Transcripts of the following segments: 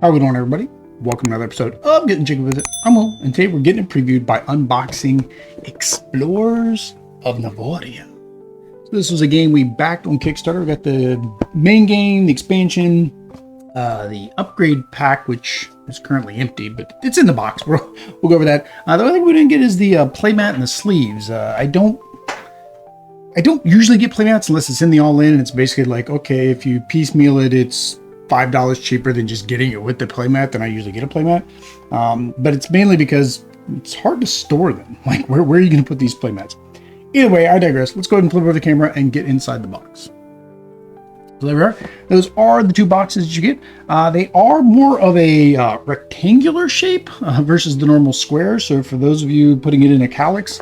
How we doing, everybody? Welcome to another episode of Getting Jiggy With It. I'm Will, and today we're getting it previewed by unboxing Explorers of Navoria. So this was a game we backed on Kickstarter. We got the main game, the expansion, the upgrade pack, which is currently empty, but it's in the box. We'll go over that. The only thing we didn't get is the playmat and the sleeves. I don't usually get playmats unless it's in the all-in, and it's basically like, okay, if you piecemeal it, it's $5 cheaper than just getting it with the playmat. Then I usually get a playmat, but it's mainly because it's hard to store them. Like, where are you going to put these playmats? Either way, I digress. Let's go ahead and flip over the camera and get inside the box. So there we are. Those are the two boxes that you get. They are more of a rectangular shape versus the normal square. So for those of you putting it in a calyx,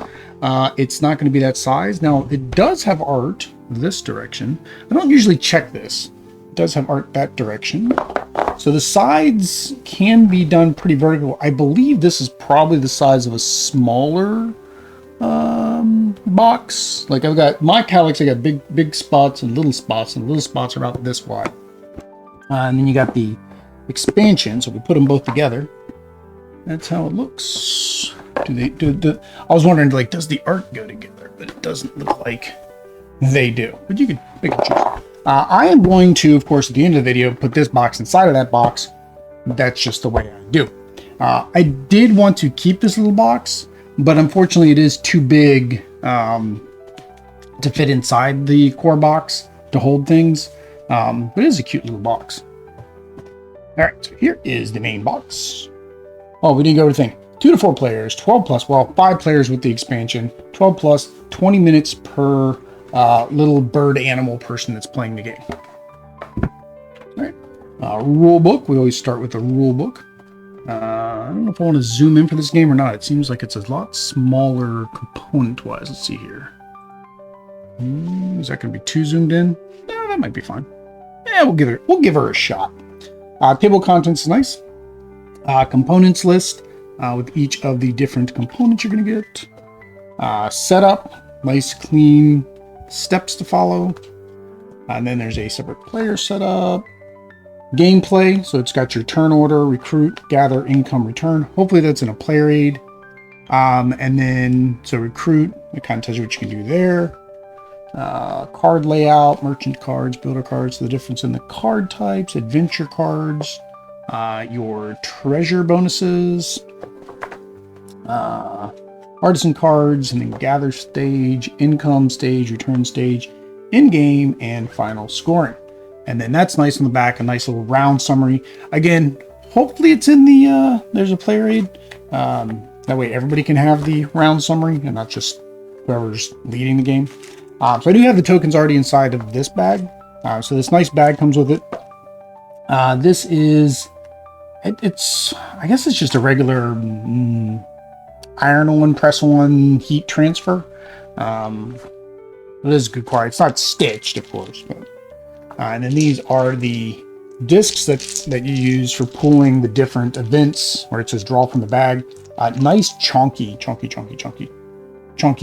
it's not going to be that size. Now, it does have art this direction. I don't usually check this. It does have art that direction. So the sides can be done pretty vertical. I believe this is probably the size of a smaller box. Like, I've got my calyx, I got big spots and little spots, and little spots are about this wide. And then you got the expansion, so we put them both together. That's how it looks. I was wondering, like, does the art go together? But it doesn't look like they do. But you can choose. I am going to, of course, at the end of the video, put this box inside of that box. That's just the way I do. I did want to keep this little box, but unfortunately it is too big to fit inside the core box to hold things. But it is a cute little box. All right, so here is the main box. Oh, we didn't go to the thing. 2 to 4 players, 12 plus, well, 5 players with the expansion, 12 plus, 20 minutes per little bird animal person that's playing the game. All right, rule book. We always start with the rule book. I don't know if I want to zoom in for this game or not. It seems like it's a lot smaller component-wise. Let's see here. Is that going to be too zoomed in? No, that might be fine. Yeah, we'll give her a shot. Table of contents is nice. Components list with each of the different components you're going to get. Setup, nice clean steps to follow. And then there's a separate player setup. Gameplay, so it's got your turn order, recruit, gather, income, return. Hopefully that's in a player aid. And then, so recruit, it kind of tells you what you can do there. Card layout, merchant cards, builder cards, the difference in the card types, adventure cards, your treasure bonuses, artisan cards, and then gather stage, income stage, return stage, in-game, and final scoring. And then that's nice on the back, a nice little round summary. Again, hopefully it's in the, there's a player aid. That way everybody can have the round summary and not just whoever's leading the game. So I do have the tokens already inside of this bag. So this nice bag comes with it. This is, it's, I guess it's just a regular iron on, press on, heat transfer. It is good quality. It's not stitched, of course, but and then these are the discs that you use for pulling the different events, where it says draw from the bag. Nice chunky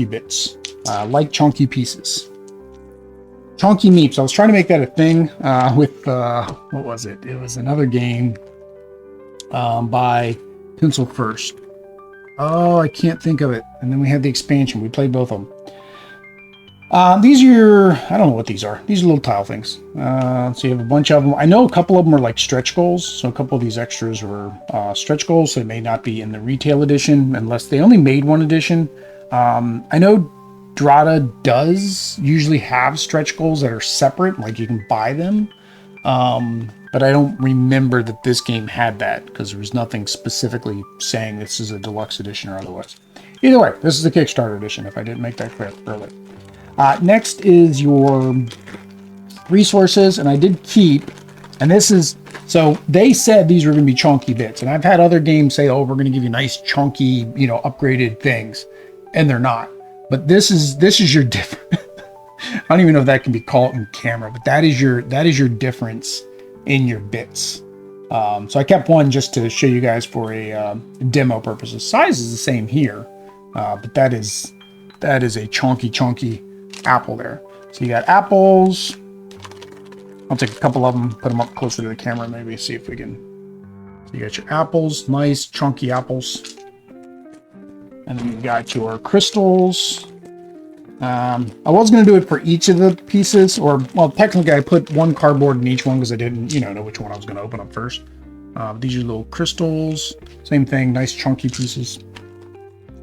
bits, like chunky pieces. Chunky meeps. I was trying to make that a thing with what was it? It was another game by Pencil First. Oh, I can't think of it. And then we had the expansion. We played both of them. These are, I don't know what these are. These are little tile things. So you have a bunch of them. I know a couple of them are like stretch goals. So a couple of these extras were stretch goals. So they may not be in the retail edition unless they only made one edition. I know Drada does usually have stretch goals that are separate. Like you can buy them. But I don't remember that this game had that because there was nothing specifically saying this is a deluxe edition or otherwise. Either way, this is the Kickstarter edition if I didn't make that clear earlier. Next is your resources, and I did keep, and this is, so they said these were going to be chunky bits, and I've had other games say, oh, we're going to give you nice chunky, upgraded things, and they're not. But this is your difference. I don't even know if that can be called in camera, but that is your difference in your bits. So I kept one just to show you guys for a demo purposes. Size is the same here, but that is a chunky apple there. So you got apples. I'll take a couple of them, put them up closer to the camera, maybe see if we can So you got your apples, nice chunky apples. And then you've got your crystals. I was going to do it for each of the pieces, or, well, technically I put one cardboard in each one because I didn't, know which one I was going to open up first. These are little crystals. Same thing, nice chunky pieces.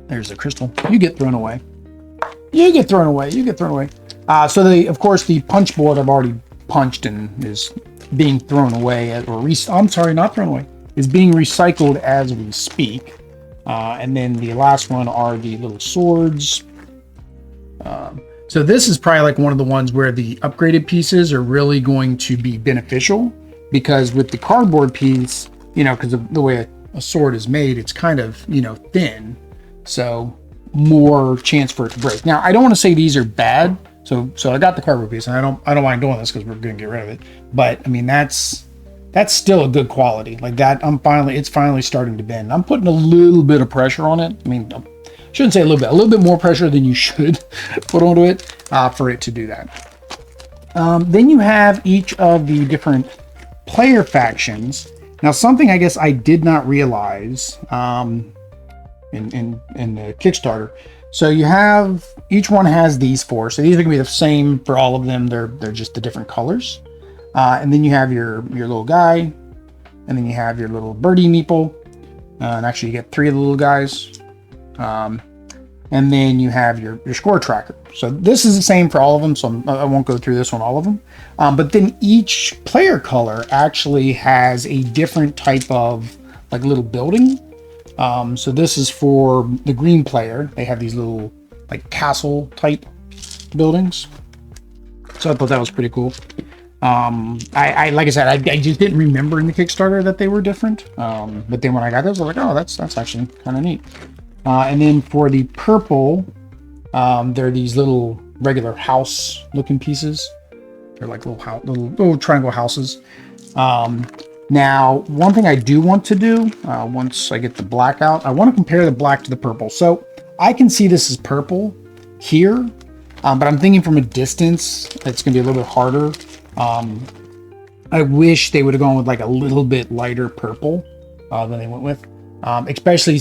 There's the crystal. You get thrown away. You get thrown away. You get thrown away. So of course, the punch board I've already punched and is being thrown away, I'm sorry, not thrown away. Is being recycled as we speak. And then the last one are the little swords. So this is probably like one of the ones where the upgraded pieces are really going to be beneficial, because with the cardboard piece, because of the way a sword is made, it's kind of, thin. So more chance for it to break. Now, I don't want to say these are bad. So I got the cardboard piece, and I don't mind doing this because we're going to get rid of it. But I mean, that's still a good quality. Like that, it's finally starting to bend. I'm putting a little bit of pressure on it. I mean, shouldn't say a little bit more pressure than you should put onto it for it to do that. Then you have each of the different player factions. Now, something I guess I did not realize in the Kickstarter. So you have, each one has these four. So these are gonna be the same for all of them. They're just the different colors. And then you have your little guy, and then you have your little birdie meeple. And actually you get 3 of the little guys. And then you have your score tracker. So this is the same for all of them, so I won't go through this one, all of them. But then each player color actually has a different type of like little building. So this is for the green player. They have these little like castle type buildings. So I thought that was pretty cool. I like I said, I just didn't remember in the Kickstarter that they were different. But then when I got those, I was like, oh, that's actually kind of neat. And then for the purple, they're these little regular house looking pieces. They're like little triangle houses. Now, one thing I do want to do, once I get the black out, I want to compare the black to the purple. So I can see this as purple here, but I'm thinking from a distance, it's going to be a little bit harder. I wish they would have gone with like a little bit lighter purple than they went with, especially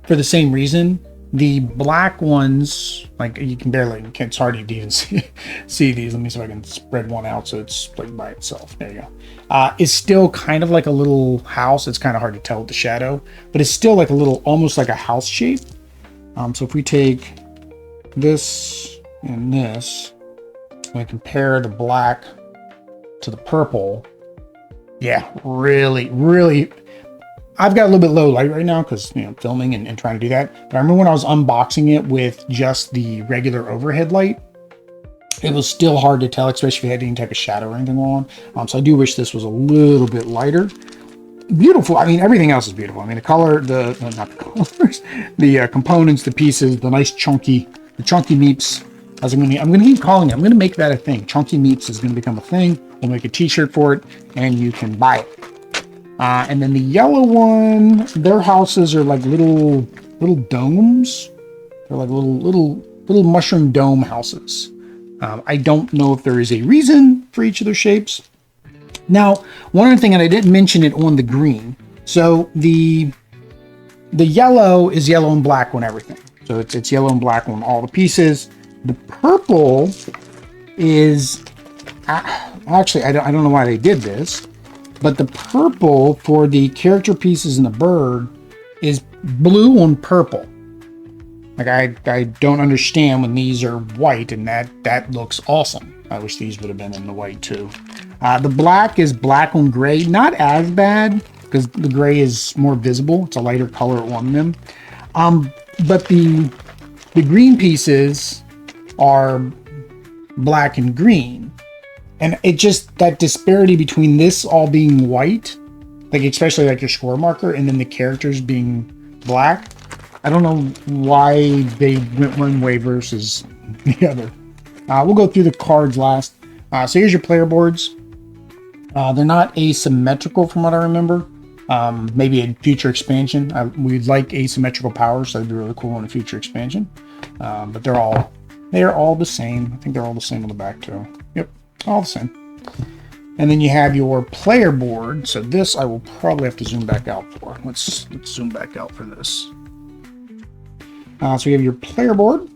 for the same reason. The black ones, like you can barely, it's hard to even see these. Let me see if I can spread one out so it's like by itself. There you go. It's still kind of like a little house. It's kind of hard to tell with the shadow, but it's still like a little, almost like a house shape. So if we take this and this, and we compare the black to the purple, yeah, really, really. I've got a little bit low light right now because, filming and trying to do that. But I remember when I was unboxing it with just the regular overhead light, it was still hard to tell, especially if you had any type of shadow or anything on. So I do wish this was a little bit lighter. Beautiful. I mean, everything else is beautiful. I mean, the color, not the colors, the components, the pieces, the nice chunky meeps. I'm going to keep calling it. I'm going to make that a thing. Chunky meeps is going to become a thing. We'll make a t-shirt for it, and you can buy it. And then the yellow one, their houses are like little domes. They're like little mushroom dome houses. I don't know if there is a reason for each of their shapes. Now, one other thing, and I didn't mention it on the green. So the yellow is yellow and black on everything. So it's yellow and black on all the pieces. The purple is actually, I don't know why they did this. But the purple for the character pieces and the bird is blue on purple. Like I don't understand when these are white, and that looks awesome. I wish these would have been in the white too. The black is black on gray, not as bad because the gray is more visible. It's a lighter color on them. But the green pieces are black and green. And it just, that disparity between this all being white, like especially like your score marker, and then the characters being black. I don't know why they went one way versus the other. We'll go through the cards last. So here's your player boards. They're not asymmetrical from what I remember. Maybe in future expansion. We'd like asymmetrical powers, so that'd be really cool in a future expansion. But they're all the same. I think they're all the same on the back too. Yep. All the same. And then you have your player board. So this I will probably have to zoom back out for. Let's zoom back out for this. So you have your player board.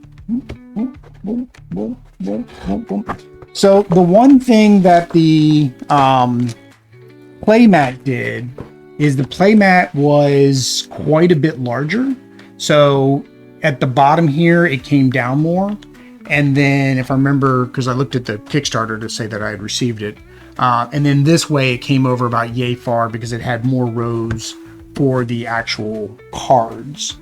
So the one thing that the playmat did is the playmat was quite a bit larger. So at the bottom here, it came down more. And then if I remember, because I looked at the Kickstarter to say that I had received it, and then this way it came over about yay far because it had more rows for the actual cards.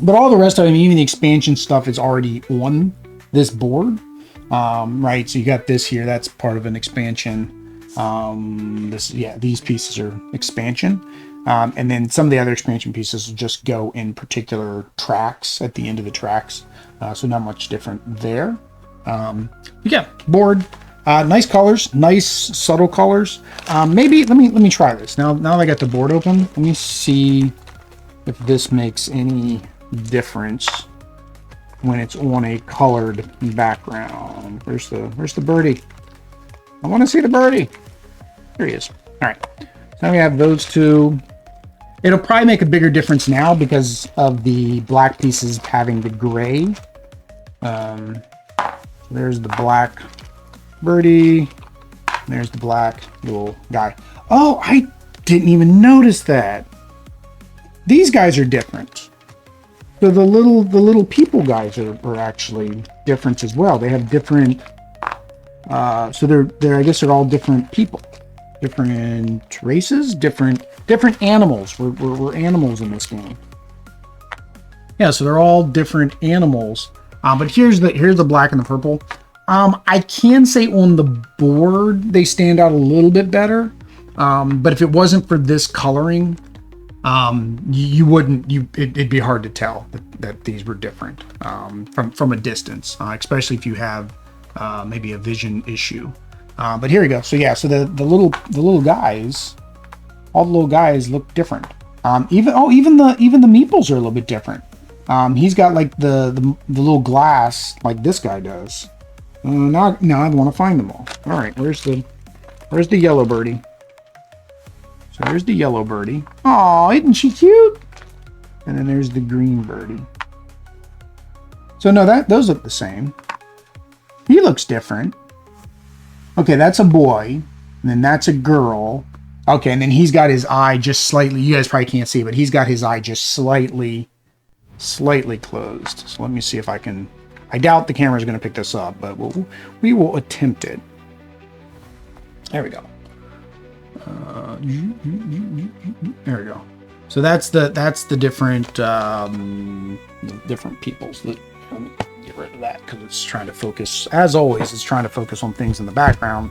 But all the rest of it, even the expansion stuff is already on this board, right? So you got this here, that's part of an expansion. These pieces are expansion. And then some of the other expansion pieces will just go in particular tracks at the end of the tracks. So not much different there. Yeah, board, nice colors, nice subtle colors. Maybe let me try this. Now that I got the board open, let me see if this makes any difference when it's on a colored background. Where's the birdie? I want to see the birdie. There he is. All right. So now we have those two. It'll probably make a bigger difference now because of the black pieces having the gray. There's the black birdie. There's the black little guy. Oh, I didn't even notice that. These guys are different. So the little people guys are actually different as well. They have different. So they're I guess they're all different people, different races, different animals. We're animals in this game. Yeah, so they're all different animals. But here's the black and the purple. I can say on the board they stand out a little bit better. But if it wasn't for this coloring, it'd be hard to tell that these were different from a distance, especially if you have maybe a vision issue. But here we go. So yeah, so the little guys, all the little guys look different. Even the meeples are a little bit different. He's got like the little glass like this guy does. Now I want to find them all. All right, where's the yellow birdie? So there's the yellow birdie. Oh, isn't she cute? And then there's the green birdie. So no, those look the same. He looks different. Okay, that's a boy, and then that's a girl. Okay, and then he's got his eye just slightly, you guys probably can't see, but he's got his eye just slightly closed. So let me see if I can, I doubt the camera's going to pick this up, but we will attempt it. There we go. There we go. So that's the different different peoples. Let me get rid of that because it's trying to focus. As always, it's trying to focus on things in the background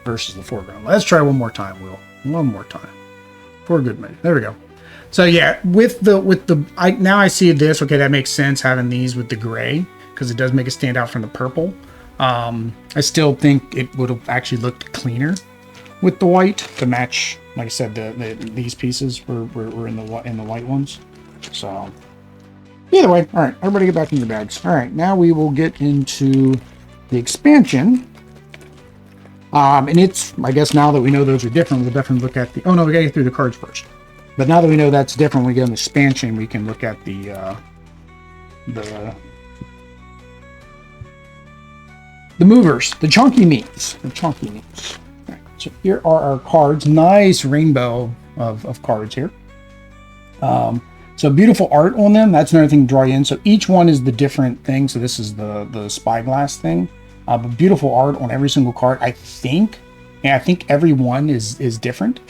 versus the foreground. Let's try one more time, Will. One more time. For a good minute. There we go. So yeah, now I see this. Okay, that makes sense having these with the gray because it does make it stand out from the purple. I still think it would have actually looked cleaner with the white to match. Like I said, these pieces were in the white ones. So either way, all right, everybody get back in your bags. All right, now we will get into the expansion. And it's, I guess now that we know those are different, we'll definitely look at the, oh no, we gotta get through the cards first. But now that we know that's different, when we get an expansion, we can look at the movers, the chunky meats. All right, so here are our cards. Nice rainbow of cards here. So beautiful art on them. That's another thing to draw you in. So each one is the different thing. So this is the spyglass thing. But beautiful art on every single card. I think every one is different.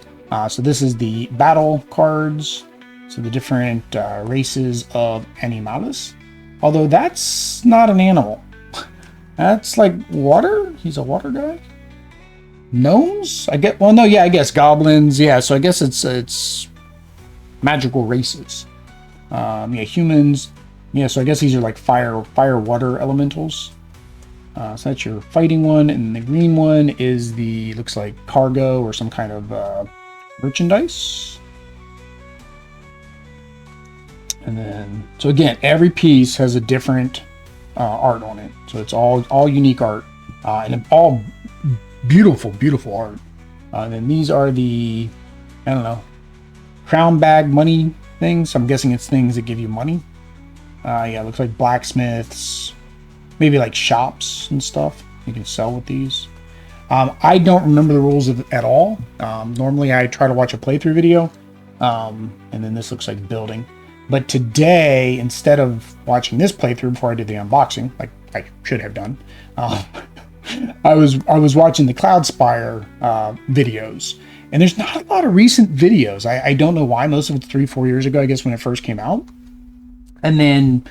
So this is the battle cards. So the different races of animals. Although that's not an animal. That's like water. He's a water guy. Gnomes? I guess goblins. Yeah. So I guess it's magical races. Humans. Yeah. So I guess these are like fire, water elementals. So that's your fighting one, and the green one is looks like cargo or some kind of merchandise. And then, so again, every piece has a different art on it. So it's all unique art, and all beautiful, beautiful art. And then these are the, I don't know, crown bag money things. I'm guessing it's things that give you money. Yeah, it looks like blacksmiths, maybe like shops and stuff you can sell with these. I don't remember the rules of it at all. Normally I try to watch a playthrough video, and then this looks like building. But today, instead of watching this playthrough before I did the unboxing, like I should have done, I was watching the Cloudspire videos, and there's not a lot of recent videos. I don't know why. Most of it's 3-4 years ago, I guess, when it first came out, and then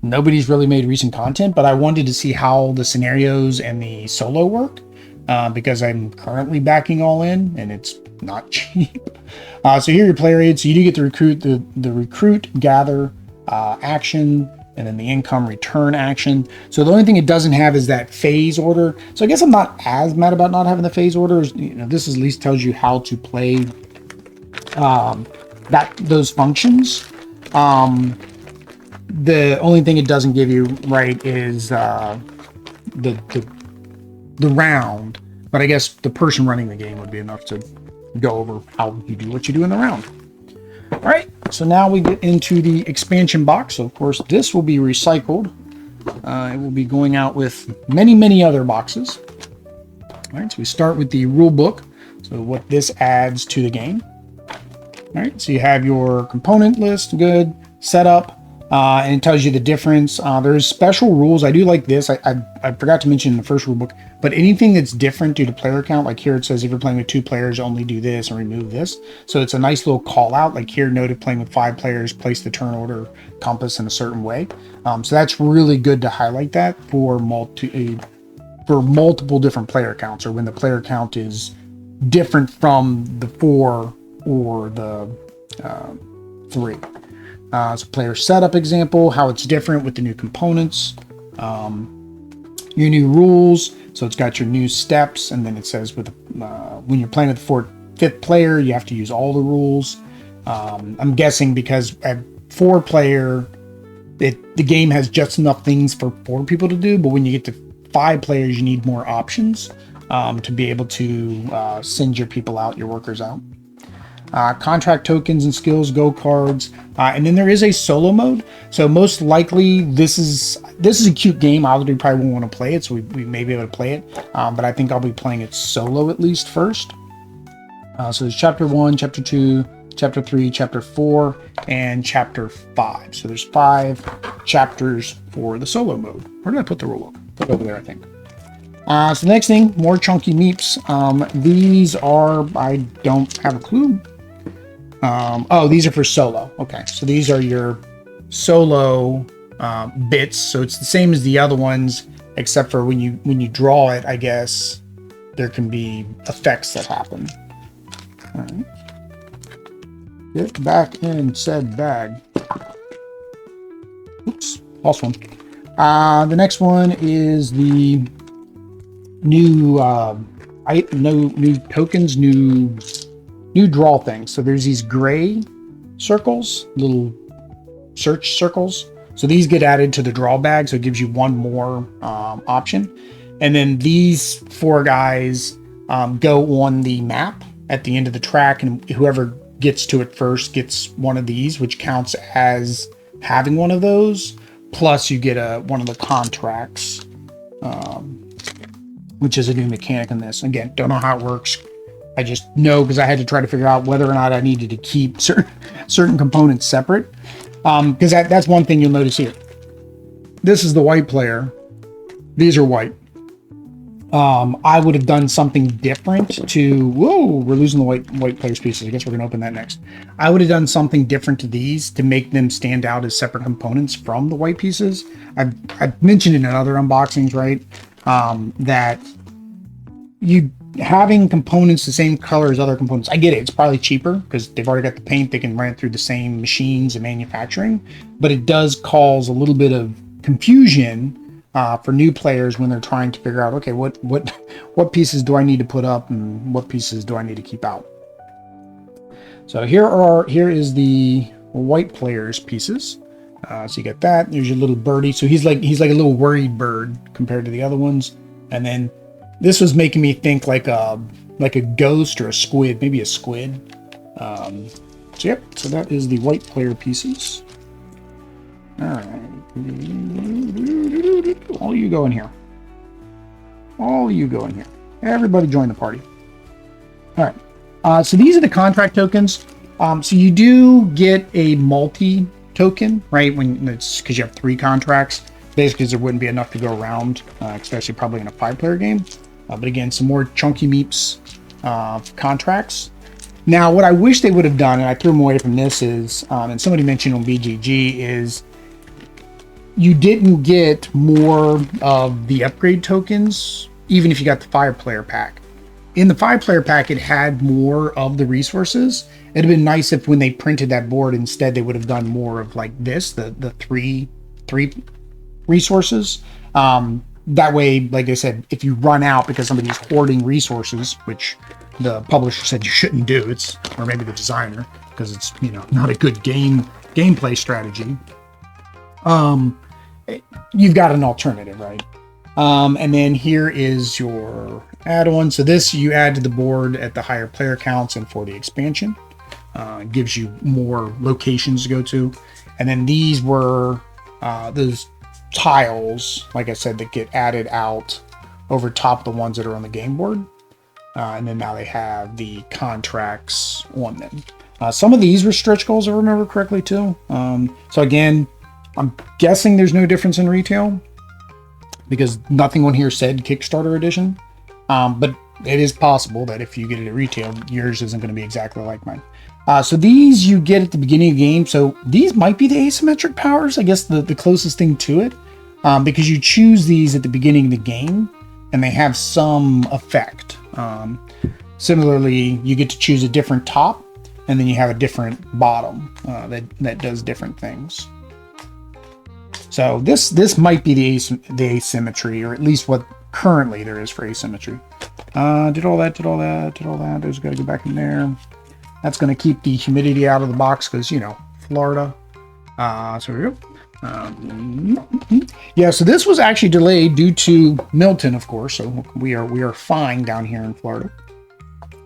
nobody's really made recent content. But I wanted to see how the scenarios and the solo work, because I'm currently backing all in, and it's not cheap. So here are your player aids. So you do get to recruit the recruit, gather action, and then the income return action. So the only thing it doesn't have is that phase order. So I guess I'm not as mad about not having the phase order. You know, this at least tells you how to play those functions. The only thing it doesn't give you right is the round. But I guess the person running the game would be enough to go over how you do what you do in the round. All right, so now we get into the expansion box. So of course this will be recycled. It will be going out with many other boxes. All right, so we start with the rule book. So what this adds to the game. All right, so you have your component list, good, setup, and it tells you the difference. There's special rules. I do like this. I forgot to mention in the first rule book, but anything that's different due to player count, like here it says if you're playing with 2 players, only do this and remove this. So it's a nice little call out. Like here, note if playing with 5 players, place the turn order compass in a certain way. So that's really good to highlight that for multiple different player counts, or when the player count is different from the 4 or the 3. So player setup example, how it's different with the new components, your new rules. So it's got your new steps, and then it says with when you're playing with the 5th player, you have to use all the rules. I'm guessing because at 4 player, the game has just enough things for 4 people to do, but when you get to 5 players, you need more options to be able to send your people out, your workers out. Contract tokens and skills, go cards, and then there is a solo mode. So most likely this is a cute game. Audrey probably won't want to play it, so we may be able to play it, but I think I'll be playing it solo at least first. So there's chapter 1, chapter 2, chapter 3, chapter 4, and chapter 5. So there's 5 chapters for the solo mode. Where did I put the rule book? Put it over there, I think. So the next thing, more chunky meeps. These are, I don't have a clue. Oh, these are for solo. Okay, so these are your solo bits. So it's the same as the other ones, except for when you draw it, I guess there can be effects that happen. All right. Get back in said bag. Oops, lost one. The next one is the new new tokens, new draw things. So there's these gray circles, little search circles. So these get added to the draw bag, so it gives you one more option. And then these 4 guys go on the map at the end of the track, and whoever gets to it first gets one of these, which counts as having one of those. Plus you get one of the contracts, which is a new mechanic in this. Again, don't know how it works. I just know because I had to try to figure out whether or not I needed to keep certain components separate. Because that's one thing you'll notice here. This is the white player. These are white. I would have done something different to... Whoa, we're losing the white player's pieces. I guess we're going to open that next. I would have done something different to these to make them stand out as separate components from the white pieces. I've mentioned in other unboxings, right, that you having components the same color as other components. I get it. It's probably cheaper because they've already got the paint. They can run it through the same machines and manufacturing. But it does cause a little bit of confusion for new players when they're trying to figure out, okay, what pieces do I need to put up and what pieces do I need to keep out? So here is the white player's pieces. So you get that. There's your little birdie. So he's like a little worried bird compared to the other ones. And then This was making me think like a ghost or a squid, maybe a squid. So yep, so that is the white player pieces. All right, all you go in here. All you go in here. Everybody join the party. All right. So these are the contract tokens. So you do get a multi-token, right? When it's because you have 3 contracts, basically because there wouldn't be enough to go around, especially probably in a 5-player game. But again, some more chunky meeps contracts. Now, what I wish they would have done, and I threw them away from this, is, and somebody mentioned on BGG, is you didn't get more of the upgrade tokens, even if you got the 5-player pack. In the 5-player pack, it had more of the resources. It'd have been nice if when they printed that board, instead they would have done more of like this, the three resources. That way, like I said, if you run out because somebody's hoarding resources, which the publisher said you shouldn't do, or maybe the designer, because it's, you know, not a good gameplay strategy. You've got an alternative, right? And then here is your add-on. So this you add to the board at the higher player counts and for the expansion. It gives you more locations to go to. And then these were those tiles, like I said, that get added out over top of the ones that are on the game board. And then now they have the contracts on them. Some of these were stretch goals, if I remember correctly, too. So again, I'm guessing there's no difference in retail because nothing on here said Kickstarter edition. But it is possible that if you get it at retail, yours isn't going to be exactly like mine. So these you get at the beginning of the game. So these might be the asymmetric powers, I guess the closest thing to it, because you choose these at the beginning of the game and they have some effect. Similarly, you get to choose a different top and then you have a different bottom that does different things. So this might be the asymmetry, or at least what currently there is for asymmetry. Did all that. There's got to go back in there. That's going to keep the humidity out of the box because, you know, Florida. So here we go. Yeah, so this was actually delayed due to Milton, of course. So we are fine down here in Florida.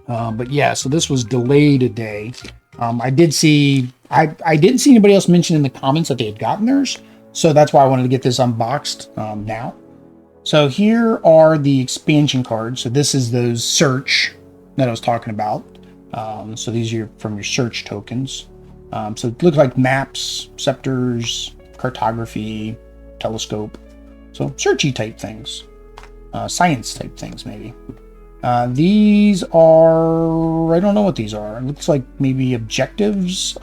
But yeah, so this was delayed a day. I didn't see anybody else mention in the comments that they had gotten theirs. So that's why I wanted to get this unboxed now. So here are the expansion cards. So this is those search that I was talking about. So these are from your search tokens. So it looks like maps, scepters, cartography, telescope. So searchy type things, science type things maybe. These are, I don't know what these are. It looks like maybe objectives,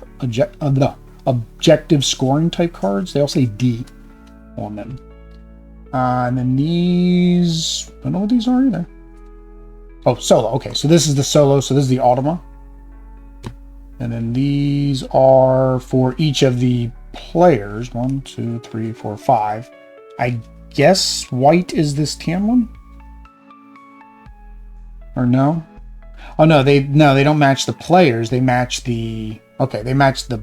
objective scoring type cards. They all say D on them. And then these, I don't know what these are either. Oh, solo. Okay, so this is the solo. So this is the Automa. And then these are for each of the players. 1, 2, 3, 4, 5. I guess white is this tan one? Or no? Oh no, they don't match the players. They match the, okay, they match the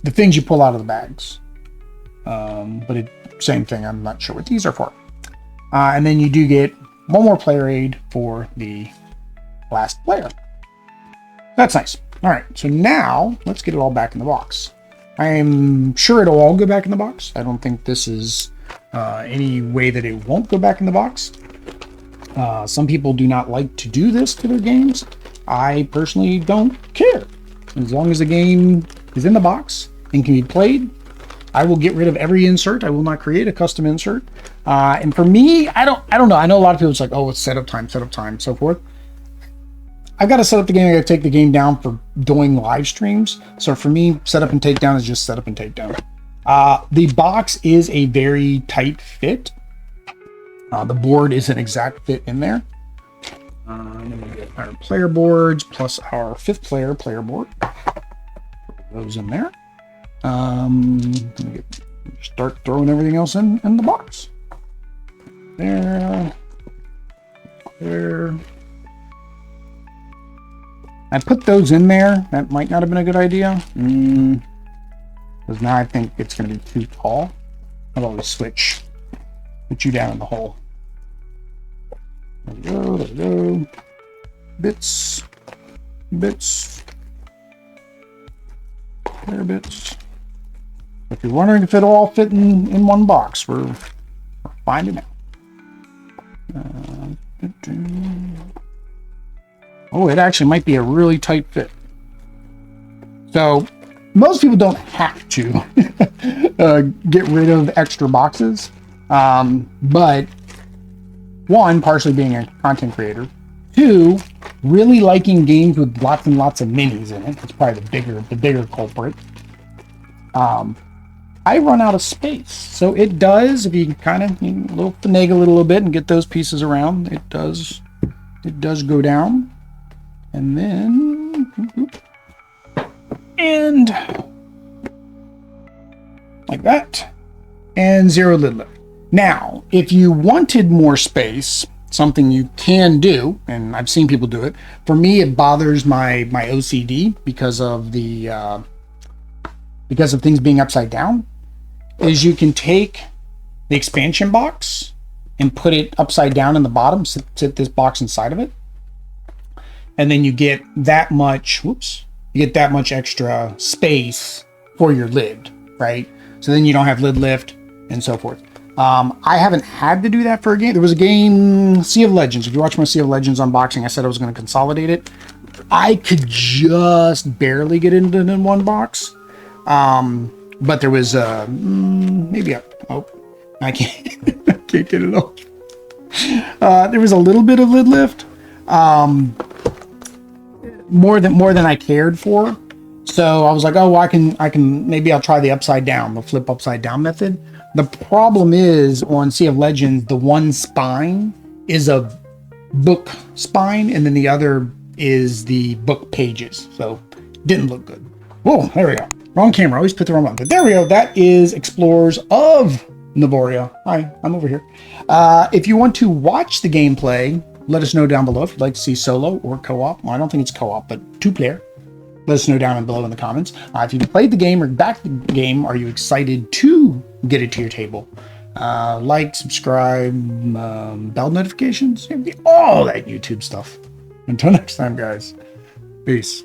things you pull out of the bags. But same thing. I'm not sure what these are for. And then you do get one more player aid for the last player. That's nice. All right, so now let's get it all back in the box. I'm sure it'll all go back in the box. I don't think this is any way that it won't go back in the box. Some people do not like to do this to their games. I personally don't care. As long as the game is in the box and can be played, I will get rid of every insert. I will not create a custom insert. And for me, I don't know. I know a lot of people, it's like, oh, it's setup time, so forth. I've got to set up the game. I got to take the game down for doing live streams. So for me, setup and takedown is just setup and takedown. The box is a very tight fit. The board is an exact fit in there. Then we get our player boards plus our 5th player board. Put those in there. Start throwing everything else in the box. There. I put those in there. That might not have been a good idea. Because now I think it's going to be too tall. I'll always switch. Put you down in the hole. There we go, there we go. Bits, bits, there bits. If you're wondering if it'll all fit in one box, we're finding out. Oh, it actually might be a really tight fit. So most people don't have to get rid of extra boxes. But one, partially being a content creator. Two, really liking games with lots and lots of minis in it. That's probably the bigger culprit. I run out of space. So it does, if you kind of finagle it a little bit and get those pieces around, it does go down. And then, and like that, and 0 lid lift. Now, if you wanted more space, something you can do, and I've seen people do it. For me, it bothers my OCD because of things being upside down. Is you can take the expansion box and put it upside down in the bottom, sit this box inside of it, and then you get that much. You get that much extra space for your lid, right? So then you don't have lid lift and so forth. I haven't had to do that for a game. There was a game, Sea of Legends. If you watch my Sea of Legends unboxing, I said I was going to consolidate it. I could just barely get it in one box. But there was I can't I can't get it off. There was a little bit of lid lift. More than I cared for. So I was like, oh, well, I can maybe I'll try the flip upside down method. The problem is on Sea of Legends, the one spine is a book spine, and then the other is the book pages. So didn't look good. Whoa, there we go. Wrong camera. I always put the wrong one. But there we go. That is Explorers of Navoria. Hi, I'm over here. If you want to watch the gameplay, let us know down below if you'd like to see solo or co-op. Well, I don't think it's co-op, but 2-player. Let us know down below in the comments. If you've played the game or backed the game, are you excited to get it to your table? Like, subscribe, bell notifications, all that YouTube stuff. Until next time, guys. Peace.